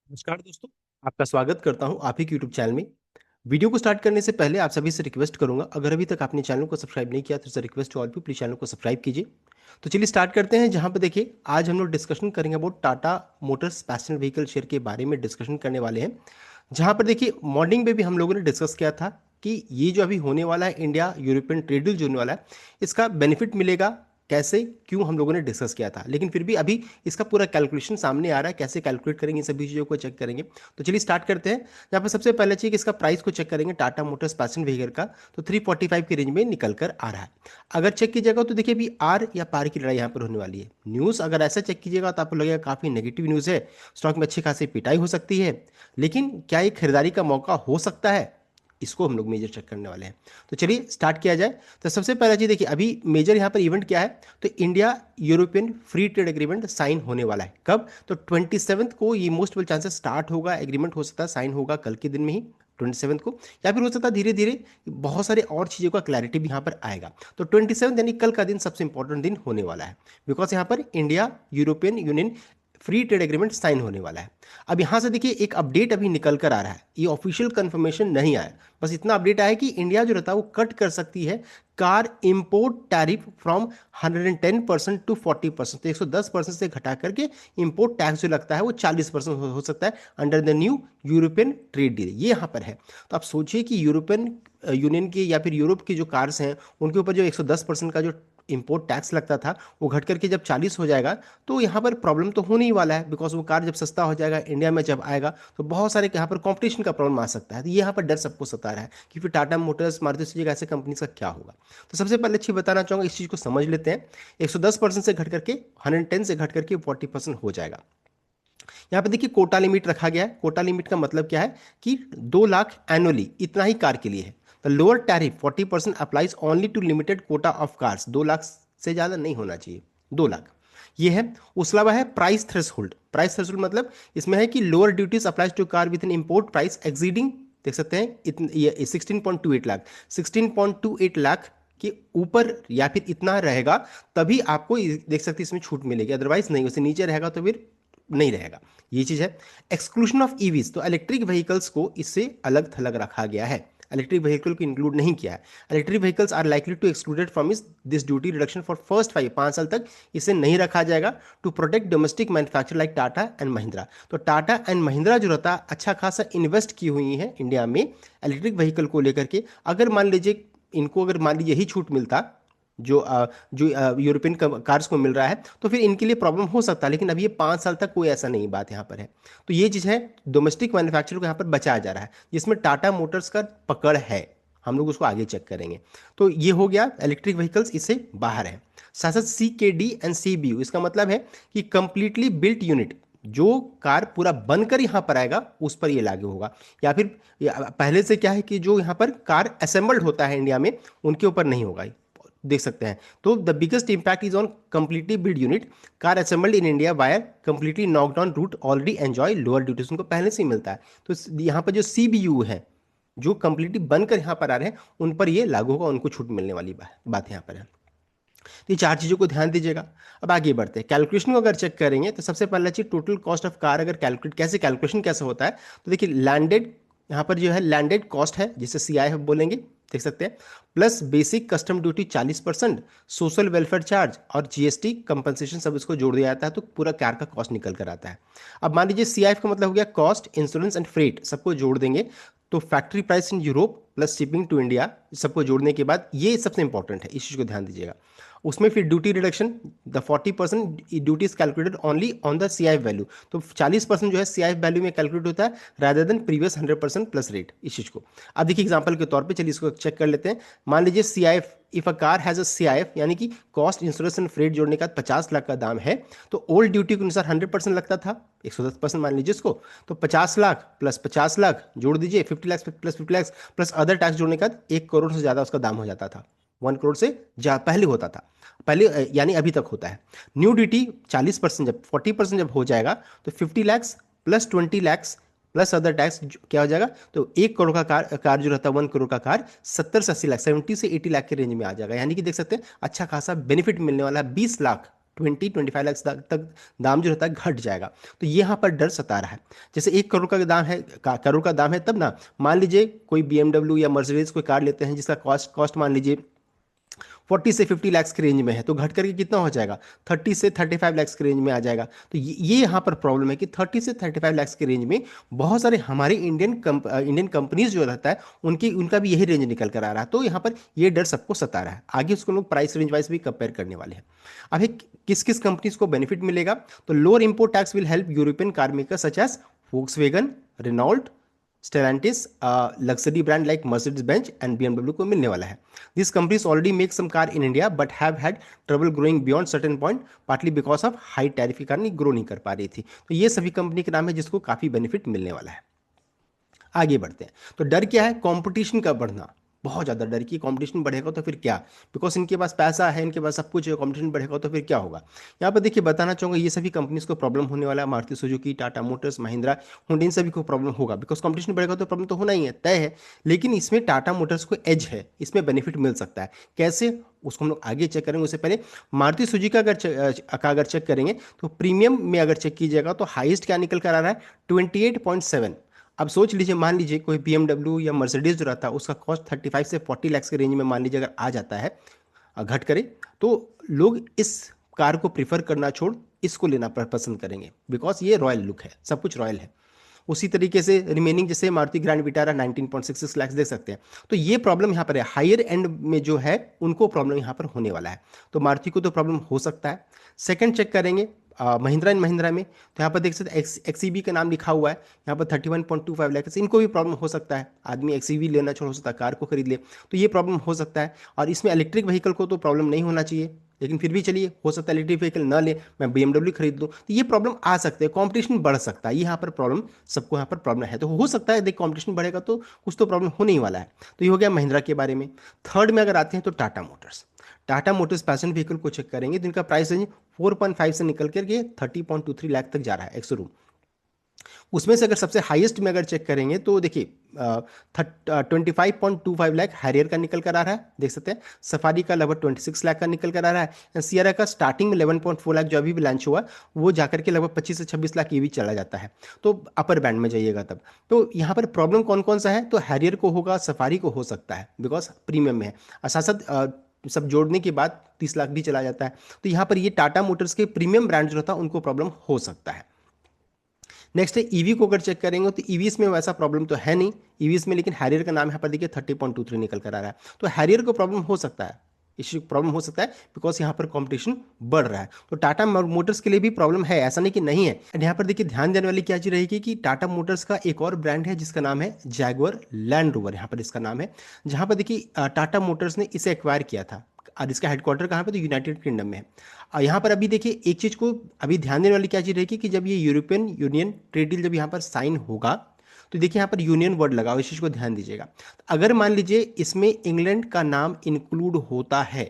नमस्कार दोस्तों। आपका स्वागत करता हूं आप ही के यूट्यूब चैनल में। वीडियो को स्टार्ट करने से पहले आप सभी से रिक्वेस्ट करूंगा, अगर अभी तक आपने चैनल को सब्सक्राइब नहीं किया तो सर रिक्वेस्ट टू ऑल पी, प्लीज चैनल को सब्सक्राइब कीजिए। तो चलिए स्टार्ट करते हैं। जहां पर देखिए आज हम लोग डिस्कशन करेंगे about Tata motors passenger vehicle share के बारे में डिस्कशन करने वाले हैं। जहां पर देखिए मॉर्निंग में भी हम लोगों ने डिस्कस किया था कि ये जो अभी होने वाला है इंडिया यूरोपियन ट्रेड डील जो होने वाला है, इसका बेनिफिट मिलेगा कैसे, क्यों, हम लोगों ने डिस्कस किया था। लेकिन फिर भी अभी इसका पूरा कैलकुलेशन सामने आ रहा है, कैसे कैलकुलेट करेंगे, इन सभी चीज़ों को चेक करेंगे। तो चलिए स्टार्ट करते हैं। यहाँ पर सबसे पहले चाहिए कि इसका प्राइस को चेक करेंगे टाटा मोटर्स पैसेंजर व्हीकल का। तो 345 की रेंज में निकल कर आ रहा है। अगर चेक कीजिएगा तो देखिए अभी आर या पार की लड़ाई यहाँ पर होने वाली है। न्यूज़ अगर ऐसा चेक कीजिएगा तो आपको लगेगा काफ़ी नेगेटिव न्यूज़ है, स्टॉक में अच्छी खासी पिटाई हो सकती है। लेकिन क्या ये खरीदारी का मौका हो सकता है, इसको हम लोग मेजर चेक करने वाले हैं। तो चलिए स्टार्ट किया जाए। तो सबसे पहला चीज देखिए अभी मेजर यहाँ पर इवेंट क्या है। तो India European free trade agreement sign होने वाला है। कब? तो 27 को ये मोस्ट वेल चांसेस स्टार्ट होगा। एग्रीमेंट हो सकता है साइन होगा कल के दिन में ही 27 को, या फिर हो सकता है धीरे धीरे बहुत सारे और चीज़ों का क्लैरिटी भी यहाँ पर आएगा। तो 27 यानी कल का दिन सबसे इंपॉर्टेंट दिन होने वाला है, बिकॉज यहाँ पर India European Union free trade agreement sign होने वाला है। अब यहाँ से देखिए एक अपडेट अभी निकल कर आ रहा है, ये ऑफिशियल कंफर्मेशन नहीं आया, बस इतना अपडेट आया कि इंडिया जो रहता है वो कट कर सकती है car import tariff from 110% to 40%। तो 110% से घटा करके इंपोर्ट टैक्स जो लगता है वो 40% हो सकता है under the new European trade deal. ये यहाँ पर है। तो आप सोचिए कि यूरोपियन यूनियन के या फिर यूरोप की जो कार्स हैं उनके ऊपर जो 110% का जो इंपोर्ट टैक्स लगता था वो घट करके जब 40 हो जाएगा तो यहाँ पर प्रॉब्लम तो होने ही वाला है, बिकॉज वो कार जब सस्ता हो जाएगा इंडिया में जब आएगा तो बहुत सारे यहाँ पर कंपटीशन का प्रॉब्लम आ सकता है। तो ये यहाँ पर डर सबको सता रहा है कि फिर टाटा मोटर्स मारुति सुजुकी ऐसे कंपनी का क्या होगा। तो सबसे पहले अच्छी बताना चाहूँगा, इस चीज़ को समझ लेते हैं। 110% से घट करके 110 से घट करके 40% हो जाएगा। यहाँ पे देखिए कोटा लिमिट रखा गया है। कोटा लिमिट का मतलब क्या है कि 2 लाख एनुअली इतना ही कार के लिए है। The lower tariff 40% applies only to limited quota of cars. 2 lakh से ज़्यादा नहीं होना चाहिए, 2 लाख ये है। उसके अलावा है प्राइस थ्रेशोल्ड। प्राइस थ्रेशोल्ड मतलब इसमें है कि lower duties applies to car with an import price exceeding, देख सकते हैं ये 16.28 लाख, 16.28 लाख के ऊपर या फिर इतना रहेगा तभी आपको देख सकते हैं इसमें छूट मिलेगी, अदरवाइज नहीं। उससे नीचे रहेगा तो फिर नहीं रहेगा। ये चीज है। एक्सक्लूशन ऑफ ईवीज, तो इलेक्ट्रिक व्हीकल्स को इससे अलग थलग रखा गया है, इलेक्ट्रिक व्हीकल को इंक्लूड नहीं किया है। Electric vehicles are likely to excluded from इस this duty reduction for first 5 साल तक इसे नहीं रखा जाएगा to protect domestic manufacture like Tata and Mahindra. तो टाटा एंड महिंद्रा जो रहता है अच्छा खासा इन्वेस्ट की हुई है इंडिया में इलेक्ट्रिक व्हीकल को लेकर के। अगर मान लीजिए इनको अगर मान लीजिए यही छूट मिलता जो यूरोपियन कार्स को मिल रहा है तो फिर इनके लिए प्रॉब्लम हो सकता है। लेकिन अभी ये 5 साल तक कोई ऐसा नहीं बात यहाँ पर है। तो ये चीज़ है, डोमेस्टिक मैन्युफैक्चर को यहाँ पर बचाया जा रहा है, जिसमें टाटा मोटर्स का पकड़ है। हम लोग उसको आगे चेक करेंगे। तो ये हो गया इलेक्ट्रिक व्हीकल्स, इससे बाहर है। साथ साथ CKD एंड CBU, इसका मतलब है कि कंप्लीटली बिल्ट यूनिट, जो कार पूरा बनकर यहाँ पर आएगा उस पर ये लागू होगा। या फिर पहले से क्या है कि जो यहाँ पर कार असेंबल्ड होता है इंडिया में उनके ऊपर नहीं होगा, देख सकते हैं। तो the biggest impact is on completely build unit car assembled in India via completely knock down route already enjoy lower duties, उनको पहले से ही मिलता है। तो यहाँ पर जो CBU है जो कंप्लीटली बनकर यहाँ पर आ रहे हैं उन पर ये लागू होगा, उनको छूट मिलने वाली बात यहाँ पर है। तो ये 4 चीज़ों को ध्यान दीजिएगा। अब आगे बढ़ते हैं, कैलकुलेशन को अगर चेक करेंगे तो सबसे पहला चीज टोटल कॉस्ट ऑफ कार अगर कैलकुलेट कैलकुलेशन कैसे होता है। तो देखिए लैंडेड, यहाँ पर जो है लैंडेड कॉस्ट है जिसे CIF बोलेंगे, देख सकते हैं, plus basic custom duty 40%, social welfare charge और GST कंपनसेशन सब इसको जोड़ दिया जाता है तो पूरा कार का कॉस्ट निकल कर आता है। अब मान लीजिए CIF का मतलब हो गया कॉस्ट, इंश्योरेंस एंड फ्रेट, सबको जोड़ देंगे तो factory price in Europe plus shipping to India, सबको जोड़ने के बाद ये सबसे इंपॉर्टेंट है, इस चीज़ को ध्यान दीजिएगा। उसमें फिर duty reduction, the 40% duty is calculated only on the CIF value. तो 40% जो है CIF वैल्यू में कैलकुलेट होता है rather than previous 100% plus rate, इस चीज़ को। अब देखिए एग्जांपल के तौर पे चलिए इसको चेक कर लेते हैं। मान लीजिए CIF, if a car has a CIF यानी कि कॉस्ट, इंश्योरेंस एंड फ्रेट जोड़ने का 50 लाख का दाम है, तो ओल्ड ड्यूटी के अनुसार 100% लगता था, 110% मान लीजिए इसको, तो 50 लाख प्लस 50 लाख जोड़ दीजिए, 50 lakh plus 50 lakh plus other tax जोड़ने का 1 करोड़ से ज़्यादा उसका दाम हो जाता था। 1 करोड़ से पहले होता था, पहले यानी अभी तक होता है। न्यू ड्यूटी 40% जब 40% जब हो जाएगा तो 50 lakh plus 20 lakh plus other tax क्या हो जाएगा, तो 1 करोड़ का कार जो रहता है 1 करोड़ का कार 70 से 80 लाख, 70 से 80 लाख के रेंज में आ जाएगा। यानी कि देख सकते हैं अच्छा खासा बेनिफिट मिलने वाला है, 20 लाख 20-25 लाख तक दाम जो रहता है घट जाएगा। तो ये यहाँ पर डर सता रहा है। जैसे 1 करोड़ का दाम है, करोड़ का दाम है, तब ना मान लीजिए कोई BMW या मर्सिडीज कोई कार लेते हैं जिसका कॉस्ट कॉस्ट मान लीजिए 40 से 50 लाख के रेंज में है, तो घट करके कितना हो जाएगा, 30 से 35 लाख के रेंज में आ जाएगा। तो ये यहाँ पर प्रॉब्लम है कि 30 से 35 लाख के रेंज में बहुत सारे हमारे इंडियन कंपनीज जो रहता है उनका भी यही रेंज निकल कर आ रहा है। तो यहाँ पर ये डर सबको सता रहा है। आगे उसको लोग प्राइस रेंज वाइज भी कंपेयर करने वाले हैं। अभी किस किस कंपनीज को बेनिफिट मिलेगा, तो lower import tax will help European car maker such as Volkswagen, Renault, Stellantis, luxury brand like Mercedes Benz and BMW को मिलने वाला है। This companies already make some car in India but have had trouble growing beyond certain point, partly because of high tariff के कारण grow नहीं कर पा रही थी। तो ये सभी कंपनी के नाम है जिसको काफी बेनिफिट मिलने वाला है। आगे बढ़ते हैं। तो डर क्या है, कंपटीशन का बढ़ना। बहुत ज़्यादा डर कि कंपटीशन बढ़ेगा तो फिर क्या, बिकॉज इनके पास पैसा है, इनके पास सब कुछ है, कंपटीशन बढ़ेगा तो फिर क्या होगा। यहाँ पर देखिए बताना चाहूँगा ये सभी कंपनीज को प्रॉब्लम होने वाला है। Maruti Suzuki, Tata motors, Mahindra, Honda, इन सभी को प्रॉब्लम होगा, बिकॉज कंपटीशन बढ़ेगा तो प्रॉब्लम तो होना ही है, तय है। लेकिन इसमें टाटा मोटर्स को एज है, इसमें बेनिफिट मिल सकता है। कैसे, उसको हम लोग आगे चेक करेंगे। उससे पहले मारुति सुजुकी अगर चेक करेंगे तो प्रीमियम में अगर चेक कीजिएगा तो हाईएस्ट क्या निकल कर आ रहा है, 28.7। अब सोच लीजिए, मान लीजिए कोई BMW या मर्सिडीज जो रहता है उसका कॉस्ट 35 से 40 लाख के रेंज में मान लीजिए अगर आ जाता है, घट करे, तो लोग इस कार को प्रीफर करना छोड़ इसको लेना पसंद करेंगे, बिकॉज ये रॉयल लुक है, सब कुछ रॉयल है। उसी तरीके से रिमेनिंग जैसे मारुति ग्रैंड विटारा 19.66 लाख देख सकते हैं। तो ये प्रॉब्लम यहाँ पर है, हायर एंड में जो है उनको प्रॉब्लम यहाँ पर होने वाला है। तो मारुति को तो प्रॉब्लम हो सकता है। सेकंड चेक करेंगे महिंद्रा एंड महिंद्रा में, तो यहाँ पर देख सकते हैं XEV का नाम लिखा हुआ है, यहाँ पर 31.25 लाख, इनको भी प्रॉब्लम हो सकता है। आदमी XEV लेना छोड़ सकता है, कार को खरीद ले, तो ये प्रॉब्लम हो सकता है। और इसमें इलेक्ट्रिक व्हीकल को तो प्रॉब्लम नहीं होना चाहिए, लेकिन फिर भी चलिए, हो सकता है इलेक्ट्रिक व्हीकल ना ले, मैं BMW खरीद लूँ, तो ये प्रॉब्लम आ सकते हैं। कॉम्पिटिशन बढ़ सकता है, ये यहाँ पर प्रॉब्लम, सबको यहाँ पर प्रॉब्लम है। तो हो सकता है देख कॉम्पिटिशन बढ़ेगा तो कुछ तो प्रॉब्लम होने ही वाला है। तो ये हो गया महिंद्रा के बारे में। थर्ड में अगर आते हैं तो Tata Motors. Tata motors passenger vehicle को चेक करेंगे, जिनका प्राइस रेंज 4.5 से निकल करके 30.23 लाख तक जा रहा है, एक शोरूम। उसमें से अगर सबसे हाईएस्ट में अगर चेक करेंगे तो देखिए 25.25 लाख हैरियर का निकल कर आ रहा है, देख सकते हैं। सफारी का लगभग 26 लाख का निकल कर आ रहा है। सियरा का स्टार्टिंग में 11.4 लाख जो अभी भी लॉन्च हुआ, वो जाकर के लगभग 25 से 26 लाख ये भी चला जाता है। तो अपर बैंड में जाइएगा तब। तो यहाँ पर प्रॉब्लम कौन कौन सा है, तो हैरियर को होगा, सफारी को हो सकता है, बिकॉज प्रीमियम में है, और साथ साथ सब जोड़ने के बाद 30 लाख भी चला जाता है। तो यहाँ पर ये टाटा मोटर्स के प्रीमियम ब्रांड जो होता है उनको प्रॉब्लम हो सकता है। नेक्स्ट है ईवी को अगर चेक करेंगे तो ईवीस में वैसा प्रॉब्लम तो है नहीं ईवीस में, लेकिन हैरियर का नाम यहाँ पर देखिए 30.23 निकल कर आ रहा है। तो हैरियर को प्रॉब्लम हो सकता है, इश्यू प्रॉब्लम हो सकता है, बिकॉज यहाँ पर कंपटीशन बढ़ रहा है। तो टाटा मोटर्स के लिए भी प्रॉब्लम है, ऐसा नहीं कि नहीं है। एंड यहाँ पर देखिए ध्यान देने वाली क्या चीज रहेगी कि टाटा मोटर्स का एक और ब्रांड है जिसका नाम है जैगुआर लैंड रोवर, यहाँ पर इसका नाम है। जहाँ पर देखिए टाटा मोटर्स ने इसे एक्वायर किया था, और इसका हेडक्वार्टर कहाँ पे, तो यूनाइटेड किंगडम में है। और यहाँ पर अभी देखिए एक चीज़ को अभी ध्यान देने वाली क्या चीज़ रहेगी कि जब ये यूरोपियन यूनियन ट्रेड डील जब यहाँ पर साइन होगा, तो देखिए यहाँ पर यूनियन वर्ड लगा हुआ, इस चीज़ को ध्यान दीजिएगा। अगर मान लीजिए इसमें इंग्लैंड का नाम इंक्लूड होता है,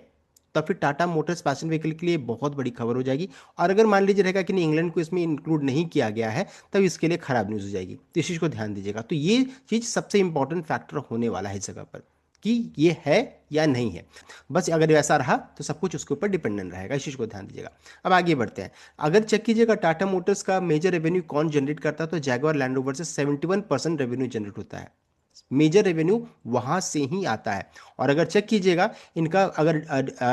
तब फिर टाटा मोटर्स पैसेंजर व्हीकल के लिए बहुत बड़ी खबर हो जाएगी। और अगर मान लीजिए रहेगा कि नहीं, इंग्लैंड को इसमें इंक्लूड नहीं किया गया है, तब इसके लिए खराब न्यूज़ हो जाएगी। तो इस चीज़ को ध्यान दीजिएगा। तो ये चीज़ सबसे इंपॉर्टेंट फैक्टर होने वाला है इस जगह पर, कि ये है या नहीं है। बस अगर वैसा रहा तो सब कुछ उसके ऊपर डिपेंडेंट रहेगा, इस चीज़ को ध्यान दीजिएगा। अब आगे बढ़ते हैं। अगर चेक कीजिएगा टाटा मोटर्स का मेजर रेवेन्यू कौन जनरेट करता है, तो जैगुआर लैंड रोवर से 71% रेवेन्यू जनरेट होता है। मेजर रेवेन्यू वहां से ही आता है। और अगर चेक कीजिएगा इनका, अगर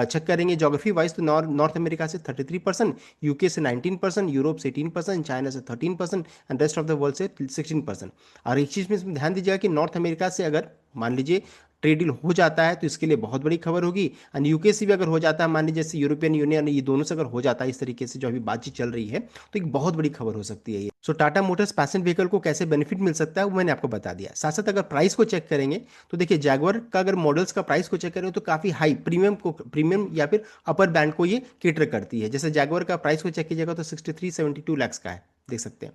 चेक करेंगे ज्योग्राफी वाइज, तो नॉर्थ अमेरिका से 33%, यूके से 19%, यूरोप से 18%, चाइना से 13% and rest of the world से 16%। और एक चीज़ में ध्यान दीजिएगा कि नॉर्थ अमेरिका से अगर मान लीजिए ट्रेड डील हो जाता है तो इसके लिए बहुत बड़ी खबर होगी। एंड यूके से भी अगर हो जाता है, मान लीजिए जैसे यूरोपियन यूनियन, ये दोनों से अगर हो जाता है इस तरीके से जो अभी बातचीत चल रही है, तो एक बहुत बड़ी खबर हो सकती है ये। सो टाटा मोटर्स पैसेंजर व्हीकल को कैसे बेनिफिट मिल सकता है वो मैंने आपको बता दिया। साथ साथ अगर प्राइस को चेक करेंगे तो देखिए जैगुआर का अगर मॉडल्स का प्राइस को चेक करें तो काफी हाई प्रीमियम या फिर अपर बैंड को ये केटर करती है। जैसे जैगुआर का प्राइस को चेक कीजिएगा तो 63-72 लाख का है, देख सकते हैं।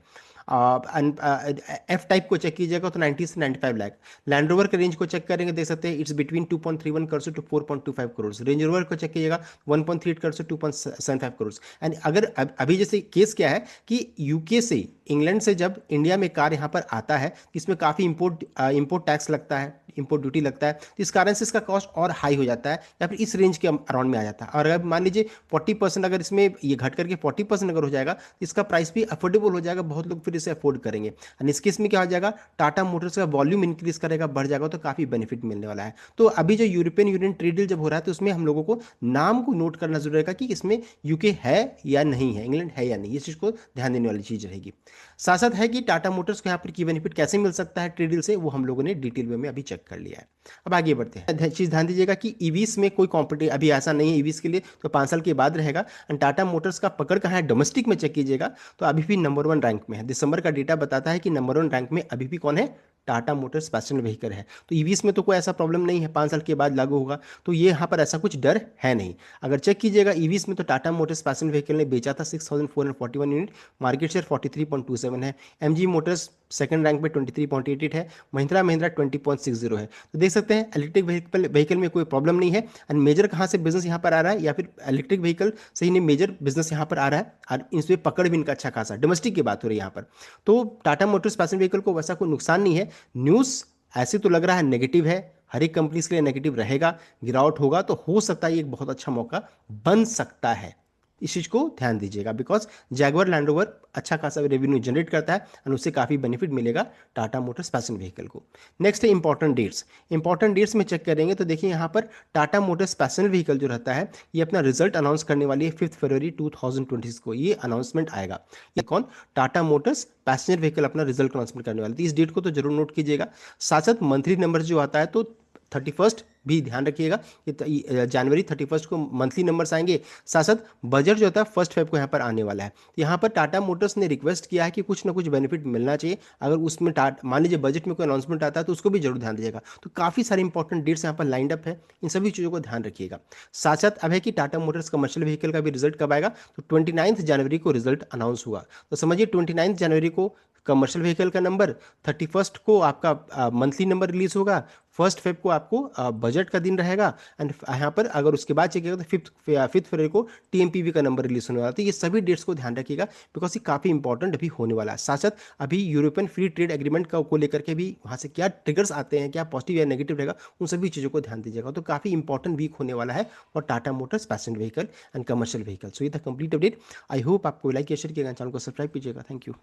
एफ टाइप को चेक कीजिएगा तो 90 से 95 लाख। लैंड रोवर के रेंज को चेक करेंगे, देख सकते हैं इट्स बिटवीन 2.31 करोड़ से 4.25 करोड़। रेंज रोवर को चेक कीजिएगा 1.38 करोड़ से 2.75 करोड़। एंड अगर अभी जैसे केस क्या है कि यूके से, इंग्लैंड से जब इंडिया में कार यहाँ पर आता है, इसमें काफ़ी इंपोर्ट टैक्स लगता है, इंपोर्ट ड्यूटी लगता है, तो इस कारण से इसका कॉस्ट और हाई हो जाता है या फिर इस रेंज के अराउंड में आ जाता है। और अगर मान लीजिए 40% अगर इसमें ये घट करके 40% अगर हो जाएगा तो इसका प्राइस भी अफोर्डेबल हो जाएगा, बहुत लोग फिर इसे अफोर्ड करेंगे। एंड इस केस में क्या हो जाएगा, टाटा मोटर्स का वॉल्यूम इंक्रीज करेगा, बढ़ जाएगा, तो काफ़ी बेनिफिट मिलने वाला है। तो अभी जो यूरोपियन यूनियन ट्रेड डील जब हो रहा है तो उसमें हम लोगों को नाम को नोट करना जरूरी रहेगा कि इसमें यूके है या नहीं है, इंग्लैंड है या नहीं, इस चीज़ को ध्यान देने वाली चीज़ रहेगी। साथ साथ है कि टाटा मोटर्स को यहाँ पर की बेनिफिट कैसे मिल सकता है ट्रेड डील से, वो हम लोगों ने डिटेल वे में अभी चेक कर लिया है। अब आगे बढ़ते हैं। चीज़ ध्यान दीजिएगा कि ईवीस में कोई कॉम्पिटिशन अभी ऐसा नहीं है ईवीस के लिए, तो 5 साल के बाद रहेगा। एंड टाटा मोटर्स का पकड़ कहाँ है, डोमेस्टिक में चेक कीजिएगा तो अभी भी नंबर 1 रैंक में है। दिसंबर का डेटा बताता है कि नंबर 1 रैंक में अभी भी कौन है, टाटा मोटर्स पैसेंजर व्हीकल है। तो ईवीस में तो कोई ऐसा प्रॉब्लम नहीं है, 5 साल के बाद लागू होगा, तो ये यहाँ पर ऐसा कुछ डर है नहीं। अगर चेक कीजिएगा ईवीस में तो टाटा मोटर्स पैसेंजर व्हीकल ने बेचा था 6441 यूनिट, मार्केट शेयर 43.27 है। एमजी मोटर्स सेकंड रैंक पे 23.88 है, महिंद्रा महिंद्रा 20.60 है। तो देख सकते हैं इलेक्ट्रिक व्हीकल में कोई प्रॉब्लम नहीं है। एंड मेजर कहाँ से बिजनेस यहाँ पर आ रहा है, या फिर इलेक्ट्रिक व्हीकल से ही नहीं, मेजर बिजनेस यहाँ पर आ रहा है और इसमें पकड़ भी इनका अच्छा खासा, डोमेस्टिक की बात हो रही है यहाँ पर। तो टाटा मोटर्स पैसेंजर व्हीकल को वैसा कोई नुकसान नहीं है। न्यूज़ ऐसे तो लग रहा है नेगेटिव है, हर एक कंपनीज के लिए नेगेटिव रहेगा, गिरावट होगा, तो हो सकता है ये एक बहुत अच्छा मौका बन सकता है। इस चीज़ को ध्यान दीजिएगा, बिकॉज जैगुआर लैंड रोवर अच्छा खासा रेवेन्यू जनरेट करता है और उससे काफ़ी बेनिफिट मिलेगा टाटा मोटर्स पैसेंजर व्हीकल को। नेक्स्ट है इंपॉर्टेंट डेट्स। इंपॉर्टेंट डेट्स में चेक करेंगे तो देखिए यहाँ पर टाटा मोटर्स पैसेंजर व्हीकल जो रहता है ये अपना रिजल्ट अनाउंस करने वाली है 5 फरवरी 2026 को, ये अनाउंसमेंट आएगा। ये कौन, टाटा मोटर्स पैसेंजर व्हीकल अपना रिजल्ट अनाउंसमेंट करने वाली थी, इस डेट को तो जरूर नोट कीजिएगा। साथ साथ मंथली नंबर जो आता है तो 31 भी ध्यान रखिएगा कि जनवरी 31 को मंथली नंबर्स आएंगे। साथ साथ बजट जो होता है 1 फेब को यहाँ पर आने वाला है। यहाँ पर टाटा मोटर्स ने रिक्वेस्ट किया है कि कुछ ना कुछ बेनिफिट मिलना चाहिए, अगर उसमें मान लीजिए बजट में कोई अनाउंसमेंट आता है तो उसको भी जरूर ध्यान दीजिएगा। तो काफ़ी सारे इंपॉर्टेंट डेट्स यहाँ पर लाइंड अप है, इन सभी चीज़ों को ध्यान रखिएगा। साथ साथ अब है कि टाटा मोटर्स कमर्शियल व्हीकल का भी रिजल्ट कब आएगा, तो 29 जनवरी को रिजल्ट अनाउंस हुआ। तो समझिए 29 जनवरी को कमर्शियल व्हीकल का नंबर, 31 को आपका मंथली नंबर रिलीज होगा, 1 फेब को आपको बजट का दिन रहेगा। एंड यहाँ पर अगर उसके बाद चेक करेगा तो फिफ्थ फरवरी को टीएमपीवी का नंबर रिलीज होने वाला है। तो ये सभी डेट्स को ध्यान रखिएगा, बिकॉज ये काफ़ी इंपॉर्टेंट अभी होने वाला है। साथ साथ अभी यूरोपियन फ्री ट्रेड एग्रीमेंट को लेकर के भी वहाँ से क्या ट्रिगर्स आते हैं, क्या पॉजिटिव या नेगेटिव रहेगा, उन सभी चीज़ों को ध्यान दीजिएगा। तो काफ़ी इंपॉर्टेंट वीक होने वाला है और Tata motors passenger vehicle and commercial vehicle. So ये था कंप्लीट अपडेट। आई होप आपको लाइक या शेयर किएगा, चैनल को सब्सक्राइब कीजिएगा। Thank you.